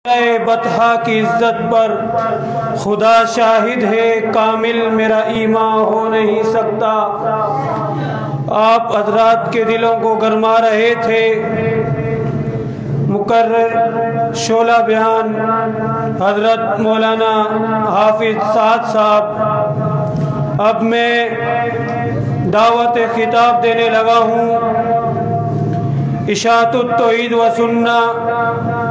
بطحا کی عزت پر خدا شاہد ہے، کامل میرا ایمان ہو نہیں سکتا۔ آپ حضرات کے دلوں کو گرما رہے تھے۔ مقرر شعلہ بیان حضرت مولانا حافظ سعد صاحب۔ اب میں دعوت خطاب دینے لگا ہوں۔ اشاعت التوحید و سنہ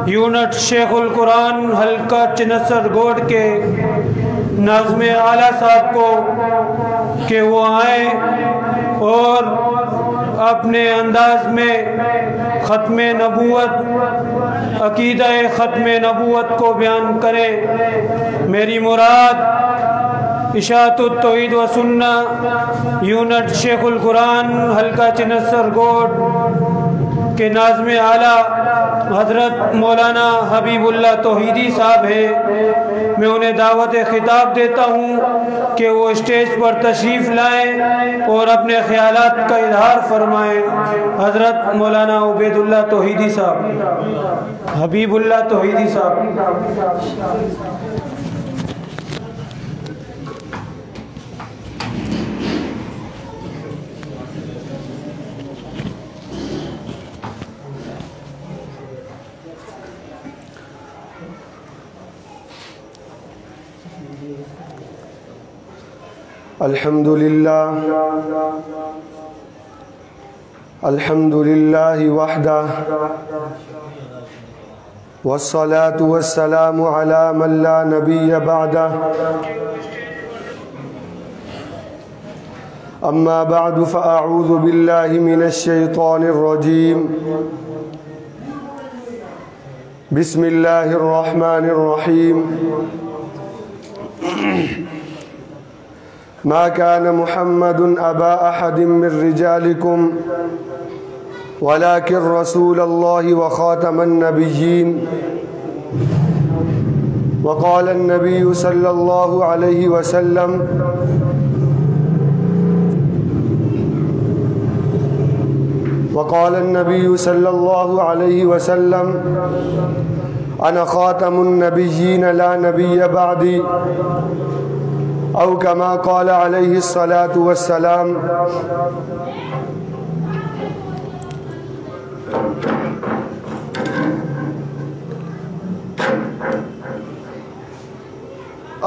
یونٹ شیخ القرآن حلقہ چنسر گوڑ کے ناظم اعلیٰ صاحب کو کہ وہ آئیں اور اپنے انداز میں ختم نبوت، عقیدہ ختم نبوت کو بیان کریں۔ میری مراد اشاعت التوحید و سنہ یونٹ شیخ القرآن حلقہ چنسر گوڑ کہ ناظم اعلیٰ حضرت مولانا حبیب اللہ توحیدی صاحب ہے۔ میں انہیں دعوت خطاب دیتا ہوں کہ وہ اسٹیج پر تشریف لائیں اور اپنے خیالات کا اظہار فرمائیں۔ حضرت مولانا عبید اللہ توحیدی صاحب، حبیب اللہ توحیدی صاحب۔ الحمد للہ وحدہ والصلاة والسلام علی من لا نبی بعدہ، اما بعد فاعوذ باللہ من الشیطان الرجیم، بسم اللہ الرحمن الرحیم۔ ما كان محمد أبا أحد من رجالكم ولكن رسول الله وخاتم النبيين، وقال النبي صلى الله عليه وسلم أنا خاتم النبيين لا نبي بعدي، او کما قال علیہ الصلاة والسلام۔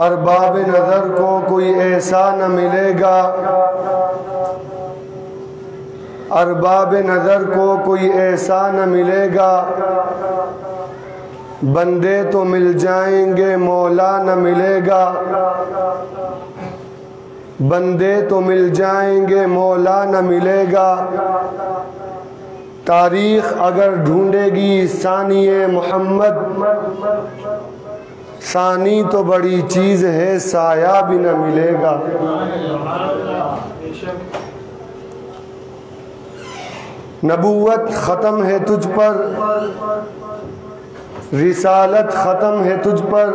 ارباب نظر کو کوئی ایسا نہ ملے گا، ارباب نظر کو کوئی ایسا نہ ملے گا، بندے تو مل جائیں گے مولا نہ ملے گا، بندے تو مل جائیں گے مولا نہ ملے گا۔ تاریخ اگر ڈھونڈے گی ثانی محمد، ثانی تو بڑی چیز ہے سایہ بھی نہ ملے گا۔ نبوت ختم ہے تجھ پر، رسالت ختم ہے تجھ پر،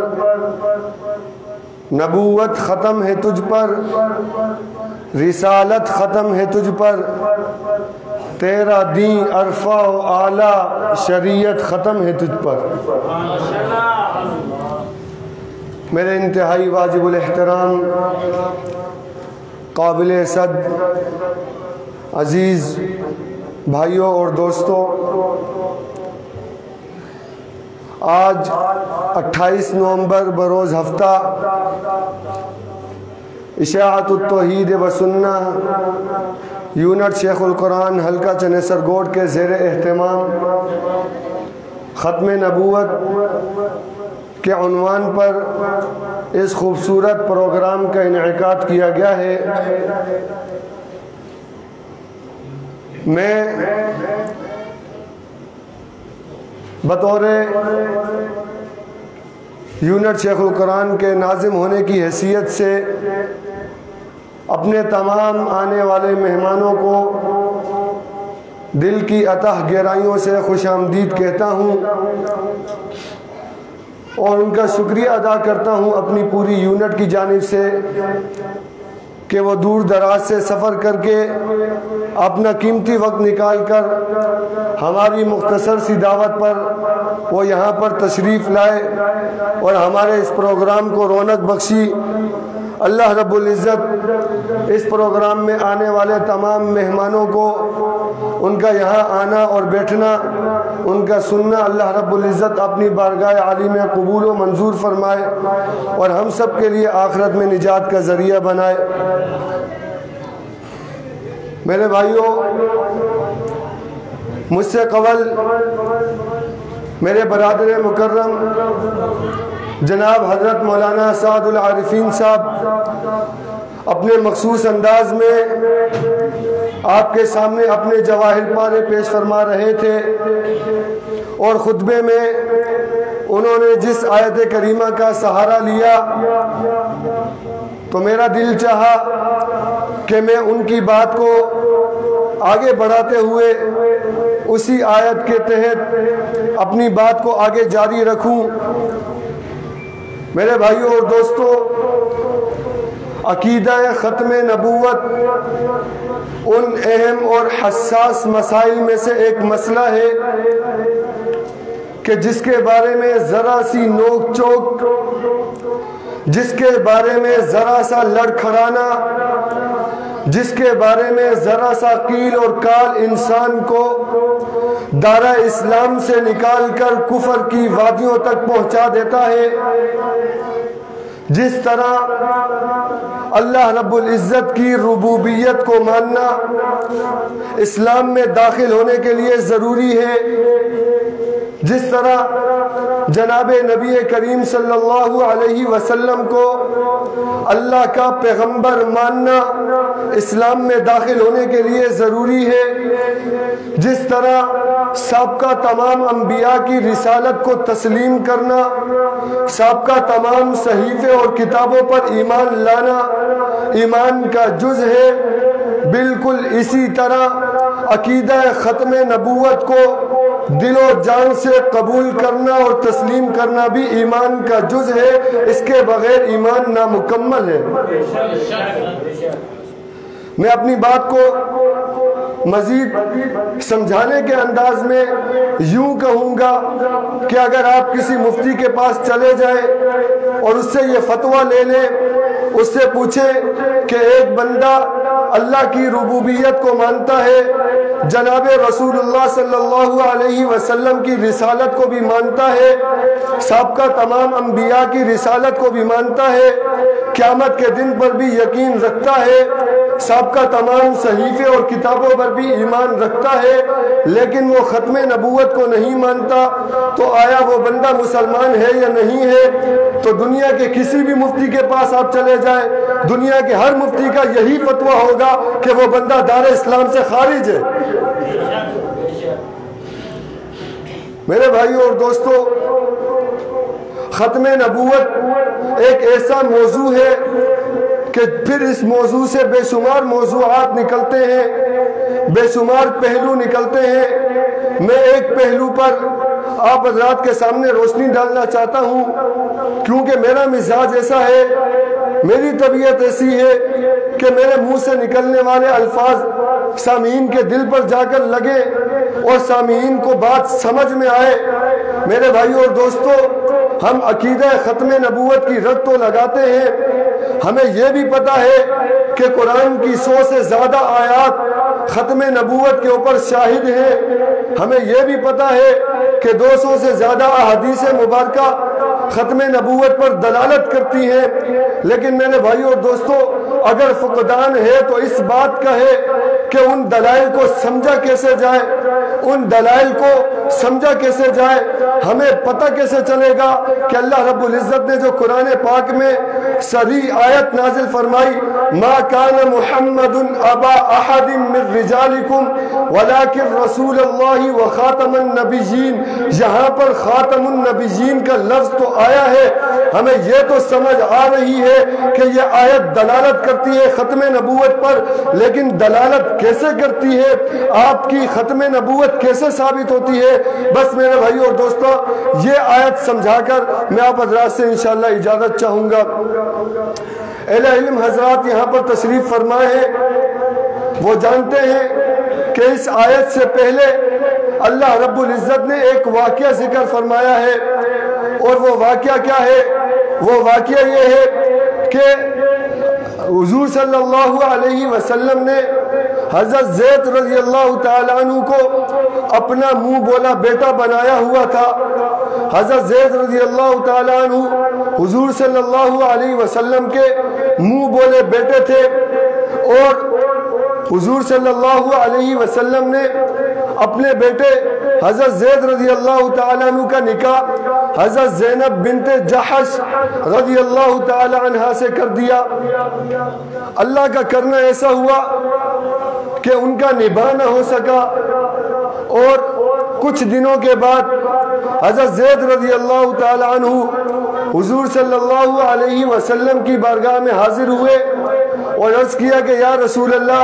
نبوت ختم ہے تجھ پر، رسالت ختم ہے تجھ پر، تیرا دین عرفہ و اعلیٰ شریعت ختم ہے تجھ پر۔ میرے انتہائی واجب الاحترام قابل صد عزیز بھائیوں اور دوستوں، آج 28 نومبر بروز ہفتہ اشاعت التوحید و سنہ یونٹ شیخ القرآن حلقہ چنسر گوڑ کے زیر اہتمام ختم نبوت کے عنوان پر اس خوبصورت پروگرام کا انعقاد کیا گیا ہے۔ میں بطور یونٹ شیخ القرآن کے ناظم ہونے کی حیثیت سے اپنے تمام آنے والے مہمانوں کو دل کی اتح گہرائیوں سے خوش آمدید کہتا ہوں اور ان کا شکریہ ادا کرتا ہوں اپنی پوری یونٹ کی جانب سے کہ وہ دور دراز سے سفر کر کے اپنا قیمتی وقت نکال کر ہماری مختصر سی دعوت پر وہ یہاں پر تشریف لائے اور ہمارے اس پروگرام کو رونق بخشی۔ اللہ رب العزت اس پروگرام میں آنے والے تمام مہمانوں کو ان کا یہاں آنا اور بیٹھنا، ان کا سننا اللہ رب العزت اپنی بارگاہ عالی میں قبول و منظور فرمائے اور ہم سب کے لیے آخرت میں نجات کا ذریعہ بنائے۔ میرے بھائیوں، مجھ سے قبل میرے برادر مکرم جناب حضرت مولانا سعد العارفین صاحب اپنے مخصوص انداز میں آپ کے سامنے اپنے جواہر پارے پیش فرما رہے تھے، اور خطبے میں انہوں نے جس آیت کریمہ کا سہارا لیا تو میرا دل چاہا کہ میں ان کی بات کو آگے بڑھاتے ہوئے اسی آیت کے تحت اپنی بات کو آگے جاری رکھوں۔ میرے بھائیوں اور دوستو، عقیدہ ختم نبوت ان اہم اور حساس مسائل میں سے ایک مسئلہ ہے کہ جس کے بارے میں ذرا سی نوک چوک، جس کے بارے میں ذرا سا لڑکھڑانا، جس کے بارے میں ذرا سا قیل اور کال انسان کو دائرہ اسلام سے نکال کر کفر کی وادیوں تک پہنچا دیتا ہے۔ جس طرح اللہ رب العزت کی ربوبیت کو ماننا اسلام میں داخل ہونے کے لیے ضروری ہے، جس طرح جناب نبی کریم صلی اللہ علیہ وسلم کو اللہ کا پیغمبر ماننا اسلام میں داخل ہونے کے لیے ضروری ہے، جس طرح سابقہ تمام انبیاء کی رسالت کو تسلیم کرنا، سابقہ تمام صحیفے اور کتابوں پر ایمان لانا ایمان کا جز ہے، بالکل اسی طرح عقیدہ ختم نبوت کو دل و جان سے قبول کرنا اور تسلیم کرنا بھی ایمان کا جز ہے، اس کے بغیر ایمان نامکمل ہے۔ میں اپنی بات کو مزید سمجھانے کے انداز میں یوں کہوں گا کہ اگر آپ کسی مفتی کے پاس چلے جائیں اور اس سے یہ فتویٰ لے لیں، اس سے پوچھیں کہ ایک بندہ اللہ کی ربوبیت کو مانتا ہے، جناب رسول اللہ صلی اللہ علیہ وسلم کی رسالت کو بھی مانتا ہے، سابقہ تمام انبیاء کی رسالت کو بھی مانتا ہے، قیامت کے دن پر بھی یقین رکھتا ہے، سابقہ تمام صحیفے اور کتابوں پر بھی ایمان رکھتا ہے، لیکن وہ ختم نبوت کو نہیں مانتا، تو آیا وہ بندہ مسلمان ہے یا نہیں ہے؟ تو دنیا کے کسی بھی مفتی کے پاس آپ چلے جائیں، دنیا کے ہر مفتی کا یہی فتویٰ ہوگا کہ وہ بندہ دار اسلام سے خارج ہے۔ میرے بھائیوں اور دوستو، ختم نبوت ایک ایسا موضوع ہے کہ پھر اس موضوع سے بے شمار موضوعات نکلتے ہیں، بے شمار پہلو نکلتے ہیں۔ میں ایک پہلو پر آپ حضرات کے سامنے روشنی ڈالنا چاہتا ہوں، کیونکہ میرا مزاج ایسا ہے، میری طبیعت ایسی ہے کہ میرے منہ سے نکلنے والے الفاظ سامعین کے دل پر جا کر لگے اور سامعین کو بات سمجھ میں آئے۔ میرے بھائیوں اور دوستو، ہم عقیدہ ختم نبوت کی رٹ تو لگاتے ہیں، ہمیں یہ بھی پتا ہے کہ قرآن کی 100 سے زیادہ آیات ختم نبوت کے اوپر شاہد ہیں، ہمیں یہ بھی پتا ہے کہ 200 سے زیادہ احادیث مبارکہ ختم نبوت پر دلالت کرتی ہیں، لیکن میرے بھائیوں اور دوستو، اگر فقدان ہے تو اس بات کا ہے کہ ان دلائل کو سمجھا کیسے جائے، ان دلائل کو سمجھا کیسے جائے، ہمیں پتہ کیسے چلے گا کہ اللہ رب العزت نے جو قرآن پاک میں صریح آیت نازل فرمائی، ما کان محمد ابا احد من رجالکم ولکن رسول اللہ و خاتم النبیین، یہاں پر خاتم النبیین کا لفظ تو آیا ہے، ہمیں یہ تو سمجھ آ رہی ہے کہ یہ آیت دلالت کرتی ہے ختم نبوت پر، لیکن دلالت کیسے کرتی ہے، آپ کی ختم نبوت کیسے ثابت ہوتی ہے؟ بس میرے بھائیوں اور دوستو، یہ آیت سمجھا کر میں آپ حضرات سے انشاءاللہ اجازت چاہوں گا۔ اہل علم حضرات یہاں پر تشریف فرمائے ہیں، وہ جانتے ہیں کہ اس آیت سے پہلے اللہ رب العزت نے ایک واقعہ ذکر فرمایا ہے، اور وہ واقعہ کیا ہے؟ وہ واقعہ یہ ہے کہ حضور صلی اللہ علیہ وسلم نے حضرت زید رضی اللہ تعالیٰ عنہ کو اپنا منہ بولا بیٹا بنایا ہوا تھا۔ حضرت زید رضی اللہ تعالیٰ عنہ حضور صلی اللہ علیہ وسلم کے منہ بولے بیٹے تھے، اور حضور صلی اللہ علیہ وسلم نے اپنے بیٹے حضرت زید رضی اللہ تعالیٰ عنہ کا نکاح حضرت زینب بنت جحش رضی اللہ تعالیٰ عنہ سے کر دیا۔ اللہ کا کرنا ایسا ہوا کہ ان کا نباہ نہ ہو سکا، اور کچھ دنوں کے بعد حضرت زید رضی اللہ تعالیٰ عنہ حضور صلی اللہ علیہ وسلم کی بارگاہ میں حاضر ہوئے اور عرض کیا کہ یا رسول اللہ،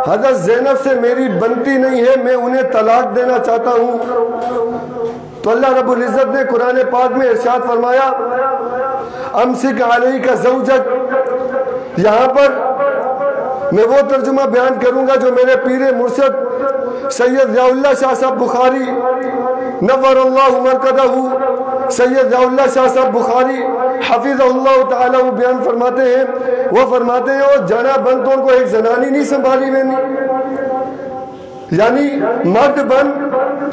حضرت زینب سے میری بنتی نہیں ہے، میں انہیں طلاق دینا چاہتا ہوں۔ تو اللہ رب العزت نے قرآن پاک میں ارشاد فرمایا، امسک علیک زوجک۔ یہاں پر میں وہ ترجمہ بیان کروں گا جو میرے پیر مرشد سید ضیاء اللہ شاہ صاحب بخاری نور اللہ مرکزہ سید ضیاء اللہ شاہ صاحب بخاری حفظ اللہ تعالیٰ وہ بیان فرماتے ہیں، وہ فرماتے ہیں اور جانا بنتوں کو ایک زنانی نہیں سنبھالی وینی، یعنی مرد بن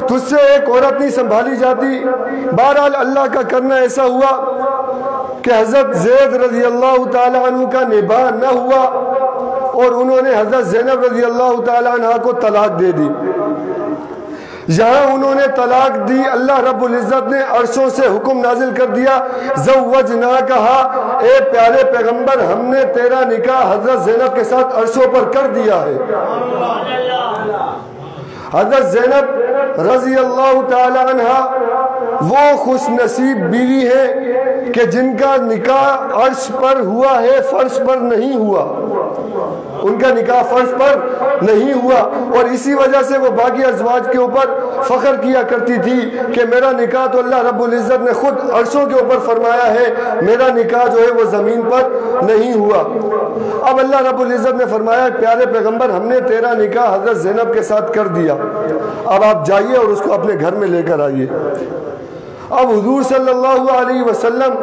تجھ سے ایک عورت نہیں سنبھالی جاتی۔ بہرحال اللہ کا کرنا ایسا ہوا کہ حضرت زید رضی اللہ تعالیٰ عنہ کا نباہ نہ ہوا، اور انہوں نے حضرت زینب رضی اللہ تعالیٰ عنہ کو طلاق دے دی۔ یہاں انہوں نے طلاق دی، اللہ رب العزت نے عرشوں سے حکم نازل کر دیا، زوجناکہا، اے پیارے پیغمبر ہم نے تیرا نکاح حضرت زینب کے ساتھ عرشوں پر کر دیا ہے۔ حضرت زینب رضی اللہ تعالی عنہ وہ خوش نصیب بیوی ہے کہ جن کا نکاح عرش پر ہوا ہے، فرش پر نہیں ہوا، ان کا نکاح فرش پر نہیں ہوا، اور اسی وجہ سے وہ باقی ازواج کے اوپر فخر کیا کرتی تھی کہ میرا نکاح تو اللہ رب العزت نے خود عرشوں کے اوپر فرمایا ہے، میرا نکاح جو ہے وہ زمین پر نہیں ہوا۔ اب اللہ رب العزت نے فرمایا پیارے پیغمبر ہم نے تیرا نکاح حضرت زینب کے ساتھ کر دیا، اب آپ جائیے اور اس کو اپنے گھر میں لے کر آئیے۔ اب حضور صلی اللہ علیہ وسلم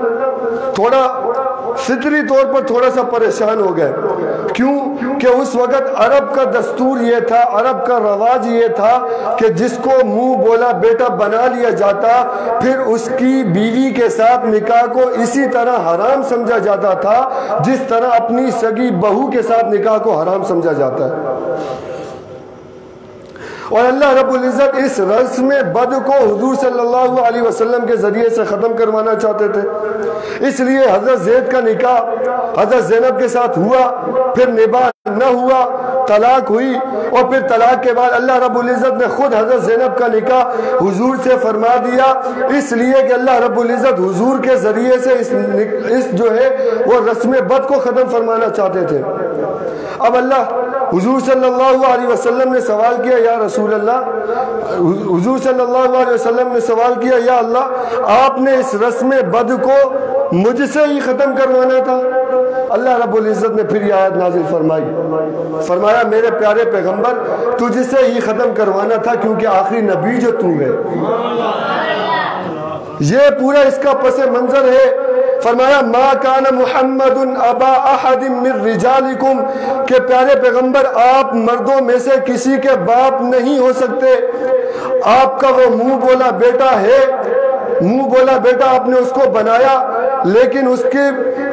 تھوڑا فطری طور پر تھوڑا سا پریشان ہو گئے، کیوں کہ اس وقت عرب کا دستور یہ تھا، عرب کا رواج یہ تھا کہ جس کو منہ بولا بیٹا بنا لیا جاتا پھر اس کی بیوی کے ساتھ نکاح کو اسی طرح حرام سمجھا جاتا تھا جس طرح اپنی سگی بہو کے ساتھ نکاح کو حرام سمجھا جاتا ہے۔ اور اللہ رب العزت اس رسم بد کو حضور صلی اللہ علیہ وسلم کے ذریعے سے ختم کروانا چاہتے تھے، اس لیے حضرت زید کا نکاح حضرت زینب کے ساتھ ہوا، پھر نباہ نہ ہوا، طلاق ہوئی، اور پھر طلاق کے بعد اللہ رب العزت نے خود حضرت زینب کا نکاح حضور سے فرما دیا، اس لیے کہ اللہ رب العزت حضور کے ذریعے سے اس جو ہے وہ رسم بد کو ختم فرمانا چاہتے تھے۔ اب اللہ حضور صلی اللہ علیہ وسلم نے سوال کیا یا رسول اللہ، حضور صلی اللہ علیہ وسلم نے سوال کیا یا اللہ آپ نے اس رسم بد کو مجھ سے ہی ختم کروانا تھا۔ اللہ رب العزت نے پھر یہ آیت نازل فرمائی، فرمایا میرے پیارے پیغمبر تجھ سے ہی ختم کروانا تھا کیونکہ آخری نبی جو تو ہے۔ یہ پورا اس کا پس منظر ہے۔ فرمایا ما کان محمد ابا احد من رجالکم، کہ پیارے پیغمبر آپ مردوں میں سے کسی کے باپ نہیں ہو سکتے، آپ کا وہ منہ بولا بیٹا ہے، منہ بولا بیٹا آپ نے اس کو بنایا، لیکن اس کے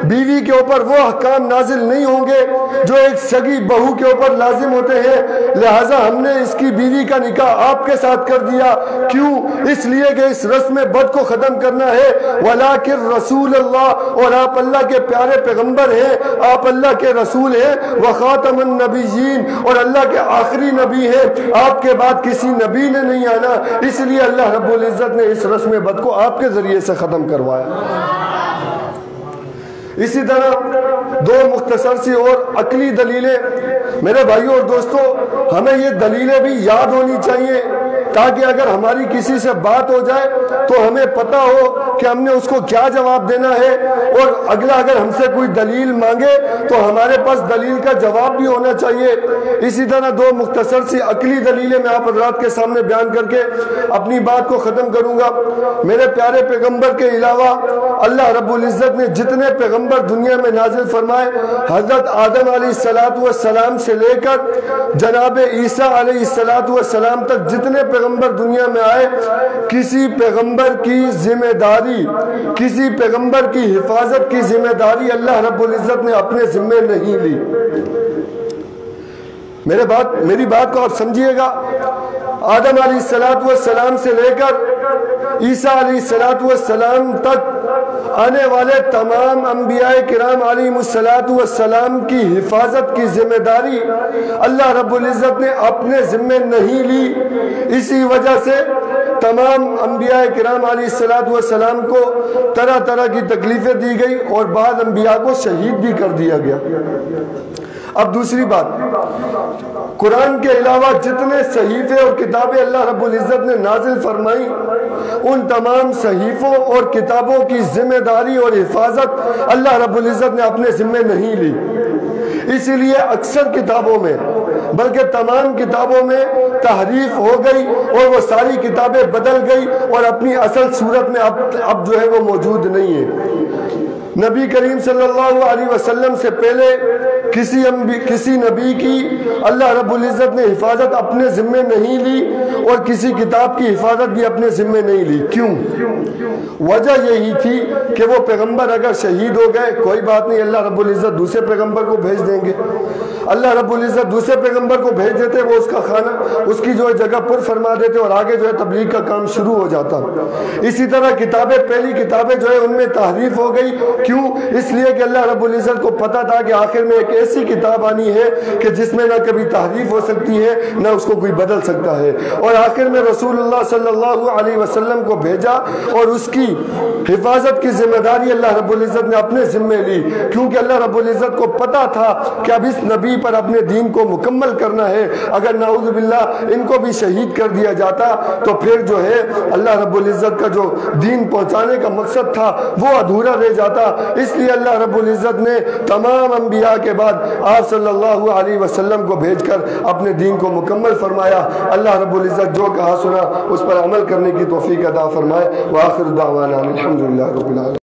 بیوی کے اوپر وہ احکام نازل نہیں ہوں گے جو ایک سگی بہو کے اوپر لازم ہوتے ہیں، لہٰذا ہم نے اس کی بیوی کا نکاح آپ کے ساتھ کر دیا۔ کیوں؟ اس لیے کہ اس رسم بد کو ختم کرنا ہے۔ وَلَٰكِن رسول اللہ، اور آپ اللہ کے پیارے پیغمبر ہیں، آپ اللہ کے رسول ہیں، وَخَاتَمَ النَّبِيِّينَ، اور اللہ کے آخری نبی ہیں، آپ کے بعد کسی نبی نے نہیں آنا، اس لیے اللہ رب العزت نے اس رسم بد کو آپ کے ذریعے سے ختم کروایا۔ اسی طرح دو مختصر سی اور عقلی دلیلیں، میرے بھائیوں اور دوستوں ہمیں یہ دلیلیں بھی یاد ہونی چاہیے تاکہ اگر ہماری کسی سے بات ہو جائے تو ہمیں پتہ ہو کہ ہم نے اس کو کیا جواب دینا ہے، اور اگلا اگر ہم سے کوئی دلیل مانگے تو ہمارے پاس دلیل کا جواب بھی ہونا چاہیے۔ اسی طرح دو مختصر سی عقلی دلیلیں میں آپ حضرات کے سامنے بیان کر کے اپنی بات کو ختم کروں گا۔ میرے پیارے پیغمبر کے علاوہ اللہ رب العزت نے جتنے پیغمبر دنیا میں نازل فرمائے، حضرت آدم علیہ السلام سے لے کر جناب عیسیٰ علیہ السلام تک جتنے پیغمبر دنیا میں آئے، کسی پیغمبر کی ذمہ داری، کسی پیغمبر کی حفاظت کی ذمہ داری اللہ رب العزت نے اپنے ذمہ نہیں لی۔ میری بات کو آپ سمجھیے گا، آدم علیہ السلام سے لے کر عیسیٰ علیہ السلام تک آنے والے تمام انبیاء کرام علیہ السلام کی حفاظت کی ذمہ داری اللہ رب العزت نے اپنے ذمہ نہیں لی۔ اسی وجہ سے تمام انبیاء کرام علیہ السلام کو طرح طرح کی تکلیفیں دی گئی اور بعض انبیاء کو شہید بھی کر دیا گیا۔ اب دوسری بات، قرآن کے علاوہ جتنے صحیفے اور کتابیں اللہ رب العزت نے نازل فرمائی، ان تمام صحیفوں اور کتابوں کی ذمہ داری اور حفاظت اللہ رب العزت نے اپنے ذمہ نہیں لی۔ اسی لیے اکثر کتابوں میں، بلکہ تمام کتابوں میں تحریف ہو گئی اور وہ ساری کتابیں بدل گئی اور اپنی اصل صورت میں اب جو ہے وہ موجود نہیں ہے۔ نبی کریم صلی اللہ علیہ وسلم سے پہلے کسی نبی کی اللہ رب العزت نے حفاظت اپنے ذمہ نہیں لی اور کسی کتاب کی حفاظت بھی اپنے ذمہ نہیں لی۔ کیوں؟ وجہ یہی تھی کہ وہ پیغمبر اگر شہید ہو گئے کوئی بات نہیں، اللہ رب العزت دوسرے پیغمبر کو بھیج دیں گے۔ اللہ رب العزت دوسرے پیغمبر کو بھیج دیتے، وہ اس کا خانہ، اس کی جو ہے جگہ پر فرما دیتے اور آگے جو ہے تبلیغ کا کام شروع ہو جاتا۔ اسی طرح کتابیں، پہلی کتابیں جو ہے ان میں تحریف ہو گئی۔ کیوں؟ اس لیے کہ اللہ رب العزت کو پتا تھا کہ آخر میں ایک ایسی کتاب آنی ہے کہ جس میں نہ کبھی تحریف ہو سکتی ہے نہ اس کو کوئی بدل سکتا ہے، اور آخر میں رسول اللہ صلی اللہ علیہ وسلم کو بھیجا اور اس کی حفاظت کی ذمہ داری اللہ رب العزت نے اپنے ذمہ لی، کیونکہ اللہ رب العزت کو پتا تھا کہ اب اس نبی پر اپنے دین کو مکمل کرنا ہے۔ اگر نعوذ باللہ ان کو بھی شہید کر دیا جاتا تو پھر جو ہے اللہ رب العزت کا جو دین پہنچانے کا مقصد تھا وہ ادھورا رہ جاتا۔ اس لیے اللہ رب العزت نے تمام انبیاء کے بعد آپ صلی اللہ علیہ وسلم کو بھیج کر اپنے دین کو مکمل فرمایا۔ اللہ رب العزت جو کہا سنا اس پر عمل کرنے کی توفیق عطا فرمائے۔ وآخر دعوانا الحمدللہ رب العالمین۔